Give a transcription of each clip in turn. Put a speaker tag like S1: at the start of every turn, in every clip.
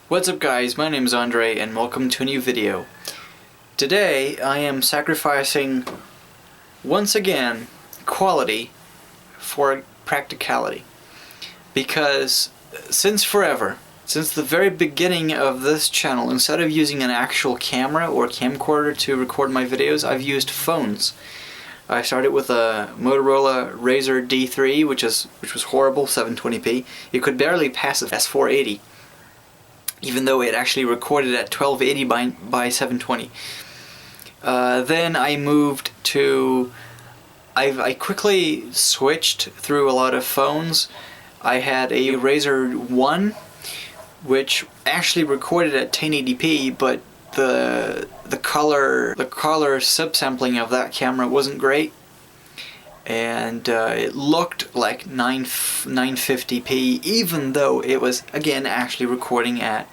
S1: What's up guys, my name is Andre and welcome to a new video. Today I am sacrificing, once again, quality for practicality. Because since the very beginning of this channel, instead of using an actual camera or camcorder to record my videos, I've used phones. I started with a Motorola Razr D3, which was horrible, 720p. It could barely pass a S480. Even though it actually recorded at 1280 by 720. Then I moved to... I quickly switched through a lot of phones. I had a Razr 1, which actually recorded at 1080p, but the color subsampling of that camera wasn't great, and it looked like 950p, even though it was again actually recording at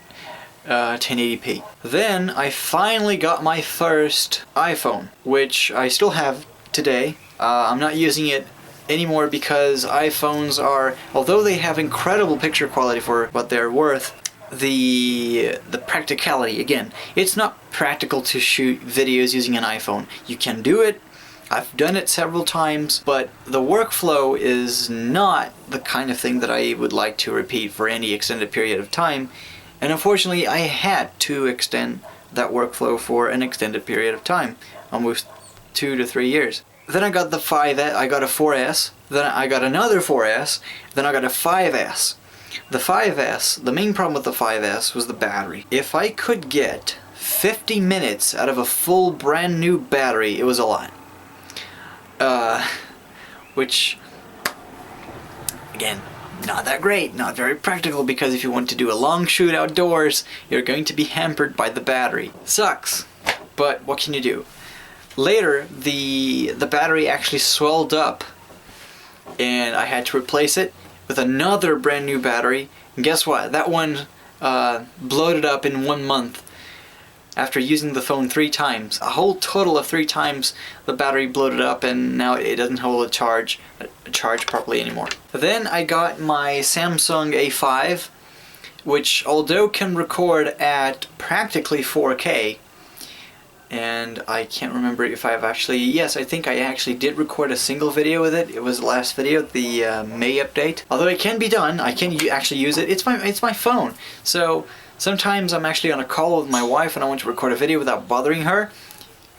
S1: 1080p. Then I finally got my first iPhone, which I still have today. I'm not using it anymore because iPhones are, although they have incredible picture quality for what they're worth, the practicality, again, it's not practical to shoot videos using an iPhone. You can do it, I've done it several times, but the workflow is not the kind of thing that I would like to repeat for any extended period of time, and unfortunately I had to extend that workflow for an extended period of time, almost 2 to 3 years. Then I got the 5S, I got a 4S, then I got another 4S, then I got a 5S. The 5S, the main problem with the 5S was the battery. If I could get 50 minutes out of a full brand new battery, it was a lot. Which, again, not that great, not very practical, because if you want to do a long shoot outdoors, you're going to be hampered by the battery. Sucks, but what can you do? Later, the battery actually swelled up, and I had to replace it with another brand new battery, and guess what? That one bloated up in 1 month after using the phone 3 times. A whole total of 3 times the battery bloated up, and now it doesn't hold a charge properly anymore. Then I got my Samsung A5, which although can record at practically 4K, and I can't remember if I've actually, yes, I think I actually did record a single video with it. It was the last video, the May update. Although it can be done, I can actually use it. It's my phone. So sometimes I'm actually on a call with my wife and I want to record a video without bothering her.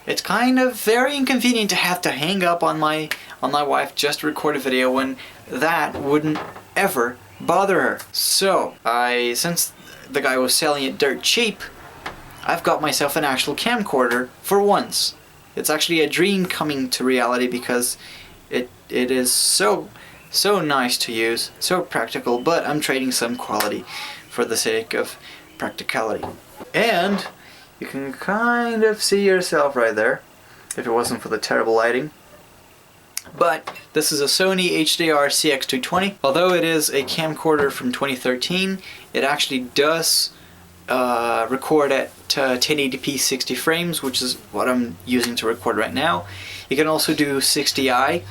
S1: It's kind of very inconvenient to have to hang up on my wife just to record a video when that wouldn't ever bother her. So since the guy was selling it dirt cheap, I've got myself an actual camcorder for once. It's actually a dream coming to reality because it is so nice to use, so practical, but I'm trading some quality for the sake of practicality. And you can kind of see yourself right there, if it wasn't for the terrible lighting. But this is a Sony HDR-CX220. Although it is a camcorder from 2013, it actually does record at 1080p 60 frames, which is what I'm using to record right now. You can also do 60i.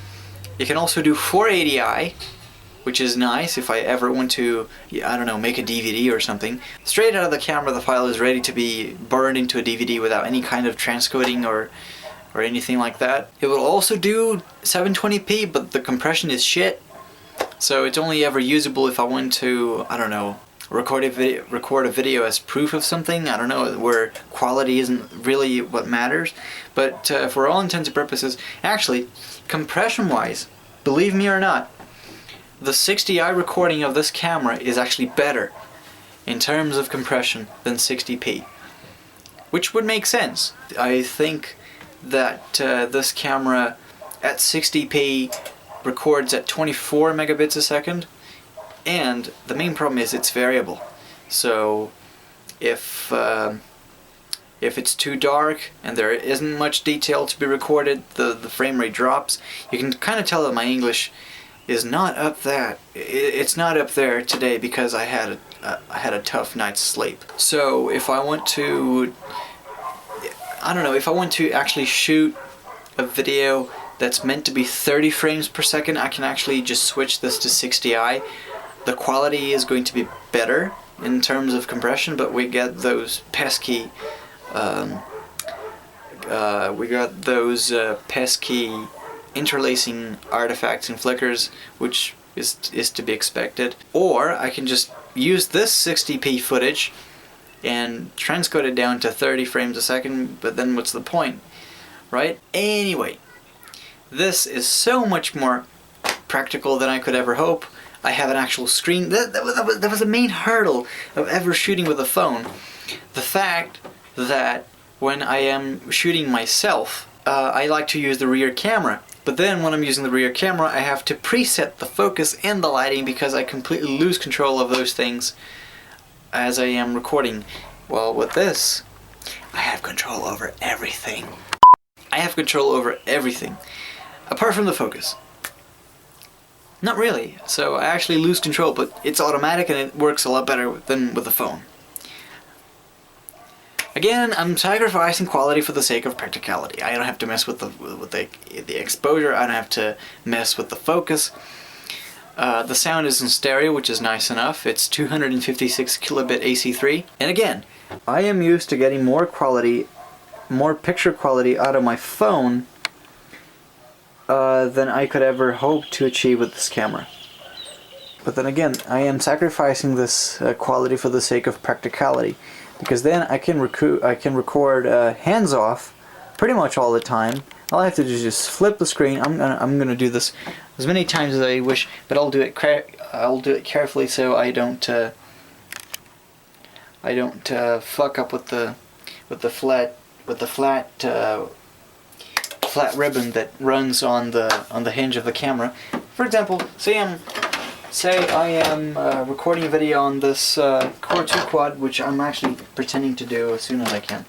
S1: You can also do 480i, which is nice if I ever want to, I don't know, make a DVD or something. Straight out of the camera, the file is ready to be burned into a DVD without any kind of transcoding or anything like that. It will also do 720p, but the compression is shit. So it's only ever usable if I want to, I don't know, record a video as proof of something, I don't know, where quality isn't really what matters. But for all intents and purposes, actually, compression wise, believe me or not, the 60i recording of this camera is actually better in terms of compression than 60p, which would make sense. I think that this camera at 60p records at 24 megabits a second, and the main problem is it's variable. So if it's too dark and there isn't much detail to be recorded, the frame rate drops. You can kind of tell that my English is not up that. It's not up there today because I had a tough night's sleep. So if I want to, I don't know, if I want to actually shoot a video that's meant to be 30 frames per second, I can actually just switch this to 60i. the quality is going to be better in terms of compression, but we get those pesky pesky interlacing artifacts and flickers, which is to be expected. Or I can just use this 60p footage and transcode it down to 30 frames a second, but then what's the point, right? Anyway, this is so much more practical than I could ever hope. I have an actual screen. That was the main hurdle of ever shooting with a phone. The fact that when I am shooting myself, I like to use the rear camera. But then when I'm using the rear camera, I have to preset the focus and the lighting because I completely lose control of those things as I am recording. Well, with this, I have control over everything. I have control over everything, apart from the focus. Not really, so I actually lose control, but it's automatic and it works a lot better than with the phone. Again, I'm sacrificing quality for the sake of practicality. I don't have to mess with the exposure, I don't have to mess with the focus. The sound is in stereo, which is nice enough. It's 256 kilobit AC3. And again, I am used to getting more quality, more picture quality out of my phone than I could ever hope to achieve with this camera. But then again, I am sacrificing this quality for the sake of practicality, because then I can record hands off pretty much all the time. All I have to do is just flip the screen. I'm gonna do this as many times as I wish, but I'll do it carefully so I don't fuck up with the flat ribbon that runs on the hinge of the camera. For example, say I am recording a video on this Core 2 quad, which I'm actually pretending to do as soon as I can.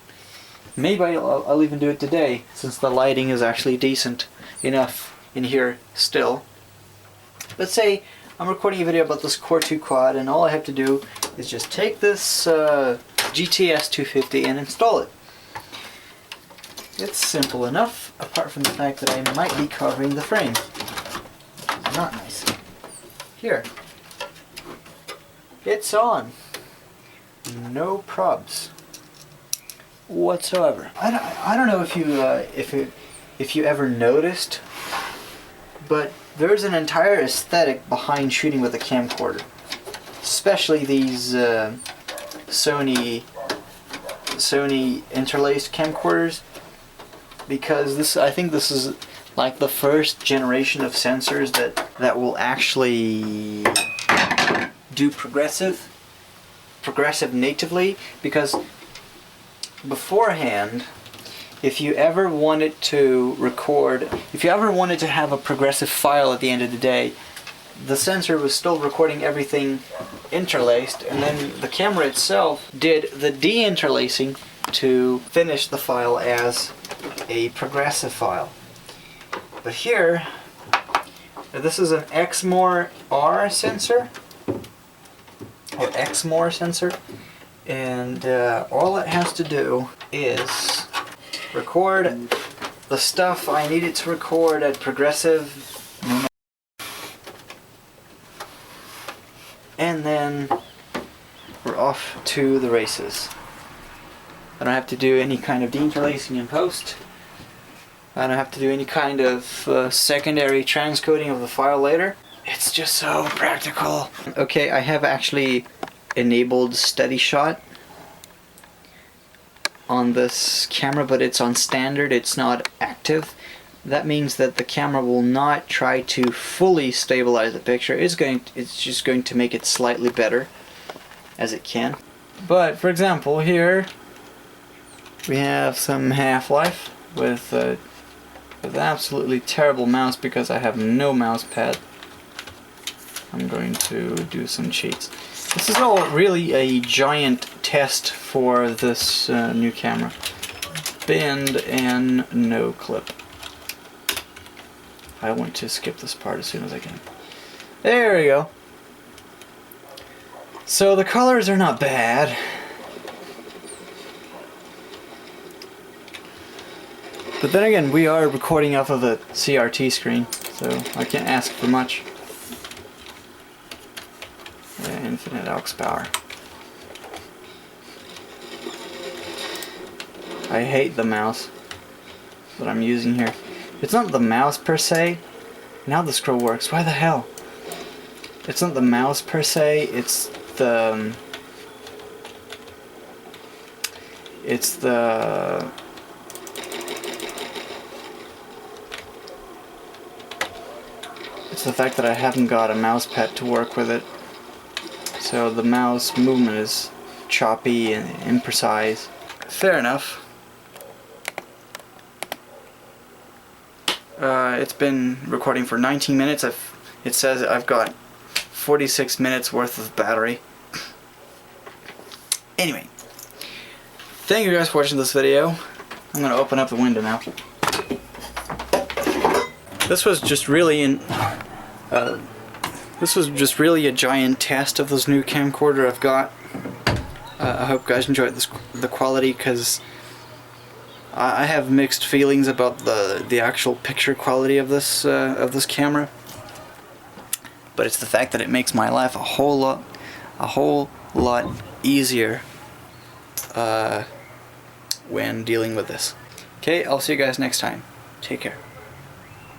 S1: Maybe I'll even do it today, since the lighting is actually decent enough in here still. Let's say I'm recording a video about this Core 2 quad, and all I have to do is just take this GTS250 and install it. It's simple enough, apart from the fact that I might be covering the frame. Not nice. Here. It's on. No probs whatsoever. I don't know if you ever noticed, but there's an entire aesthetic behind shooting with a camcorder, especially these Sony interlaced camcorders, because I think this is like the first generation of sensors that will actually do progressive natively. Because beforehand, if you ever wanted to have a progressive file at the end of the day, the sensor was still recording everything interlaced, and then the camera itself did the de-interlacing to finish the file as a progressive file. But here, this is an Exmor R sensor, or Exmor sensor, and all it has to do is record the stuff I need it to record at progressive, and then we're off to the races. I don't have to do any kind of deinterlacing in post. I don't have to do any kind of secondary transcoding of the file later. It's just so practical. Okay, I have actually enabled steady shot on this camera, but it's on standard, it's not active. That means that the camera will not try to fully stabilize the picture. It's just going to make it slightly better as it can. But for example, here we have some Half-Life with absolutely terrible mouse because I have no mouse pad. I'm going to do some cheats. This is all really a giant test for this new camera. Bend and no clip. I want to skip this part as soon as I can. There we go. So the colors are not bad. But then again, we are recording off of a CRT screen, so I can't ask for much. aux power. I hate the mouse that I'm using here. It's not the mouse per se. Now the scroll works. Why the hell? It's not the mouse per se. It's the fact that I haven't got a mouse pad to work with it. So the mouse movement is choppy and imprecise. Fair enough. It's been recording for 19 minutes. It says I've got 46 minutes worth of battery. Anyway, thank you guys for watching this video. I'm gonna open up the window now. This was just really a giant test of this new camcorder I've got. I hope you guys enjoyed the quality, because I have mixed feelings about the actual picture quality of this camera. But it's the fact that it makes my life a whole lot easier when dealing with this. Okay, I'll see you guys next time. Take care.